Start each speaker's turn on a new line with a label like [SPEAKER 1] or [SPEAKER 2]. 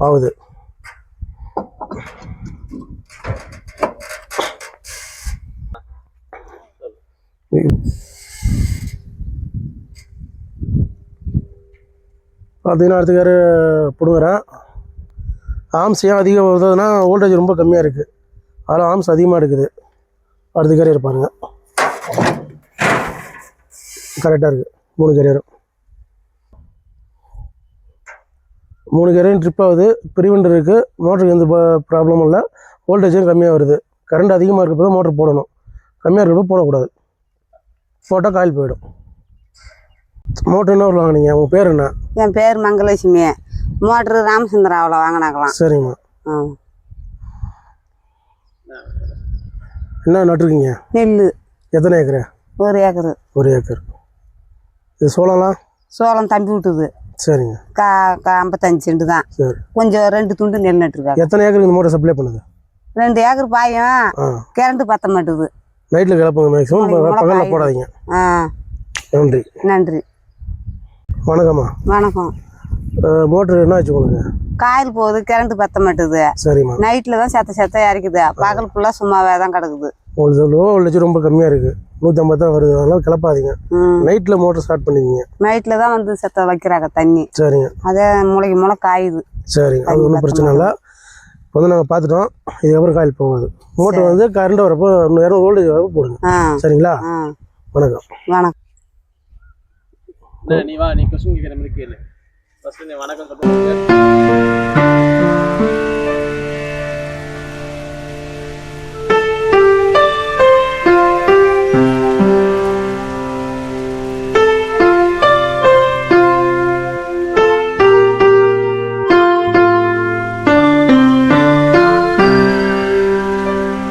[SPEAKER 1] ஆகுது. பார்த்தீங்கன்னா அடுத்துக்காரு பிடுங்குறேன். ஆம்ஸ் ஏன் அதிகம் வருதுன்னா வோல்டேஜ் ரொம்ப கம்மியாக இருக்குது, அதில் ஆம்ஸ் அதிகமாக இருக்குது. அடுத்துக்காரே இருப்பாருங்க, கரெக்டாக இருக்குது. 3 கேரியரும் 3 கேரியரும் ட்ரிப் ஆகுது. ப்ரிவெண்டர் இருக்குது, மோட்டருக்கு எந்த ப்ராப்ளமும் இல்லை. வோல்டேஜும் கம்மியாக வருது. கரண்ட் அதிகமாக இருக்கப்போ தான் மோட்டர் போடணும், கம்மியாக இருக்கப்போ போடக்கூடாது. போட்டால் காயில் போயிடும். மோட்டர் என்ன ஊரில் வாங்கினீங்க? உங்கள் பேர் என்ன?
[SPEAKER 2] என் பேர் மங்களலட்சுமி. மோட்ரு ராமச்சந்திராவில் வாங்கினாங்களாம்.
[SPEAKER 1] சரிம்மா. என்ன நட்டுருக்கீங்க?
[SPEAKER 2] நெல்.
[SPEAKER 1] எத்தனை ஏக்கரு?
[SPEAKER 2] 1 ஏக்கரு.
[SPEAKER 1] 1 ஏக்கர். இது சோளம்லாம்?
[SPEAKER 2] சோளம் தம்பி விட்டுது.
[SPEAKER 1] சரிங்க.
[SPEAKER 2] 55 சென்ட் தான்.
[SPEAKER 1] சரி.
[SPEAKER 2] கொஞ்சம் 2 துண்டு நெல் நட்டுருக்காங்க.
[SPEAKER 1] எத்தனை ஏக்கருக்கு இந்த மோட்டர் சப்ளை பண்ணுது?
[SPEAKER 2] 2 ஏக்கர் பாயும். கரண்ட் பத்த மாட்டுது.
[SPEAKER 1] நைட்டில் கிளப்புங்க, மேக்ஸிமம் பகலில் போடாதீங்க. நன்றி.
[SPEAKER 2] நன்றி.
[SPEAKER 1] வணக்கம்மா.
[SPEAKER 2] வணக்கம்.
[SPEAKER 1] மோட்ரு என்ன ஆச்சு உங்களுக்கு?
[SPEAKER 2] காயில் போகுது, கரண்ட் பத்த மாட்டுது.
[SPEAKER 1] சரிம்மா.
[SPEAKER 2] நைட்டில் தான் செத்த இறக்குது, பகல் ஃபுல்லாக சும்மாவே தான் கிடக்குது.
[SPEAKER 1] உங்களுக்கு லோ வோல்டேஜ் ரொம்ப கம்மியாக இருக்குது, 150 தான் வருது. அதெல்லாம் கிளப்பாதீங்க. நைட்டில் மோட்டர் ஸ்டார்ட் பண்ணிக்கிங்க.
[SPEAKER 2] நைட்டில் தான் வந்து செத்த வைக்கிறாங்க தண்ணி.
[SPEAKER 1] சரிங்க.
[SPEAKER 2] அதே மூளைக்கு காயுது.
[SPEAKER 1] சரிங்க, அது ஒன்றும் பிரச்சனை இல்லை. இப்போ வந்து நாங்கள் பார்த்துட்டோம், இதுக்கப்புறம் காயில் போகாது. மோட்டர் வந்து கரண்ட் வரப்போ 200 வோல்டேஜ் வரப்போ போடுங்க. சரிங்களா? வணக்கம்.
[SPEAKER 2] வணக்கம்.
[SPEAKER 3] நீ வா, நீ கொஸ்டின் கேட்குற மாதிரி கேளு. ஃபர்ஸ்ட் நீ வணக்கம் சொல்லுங்க.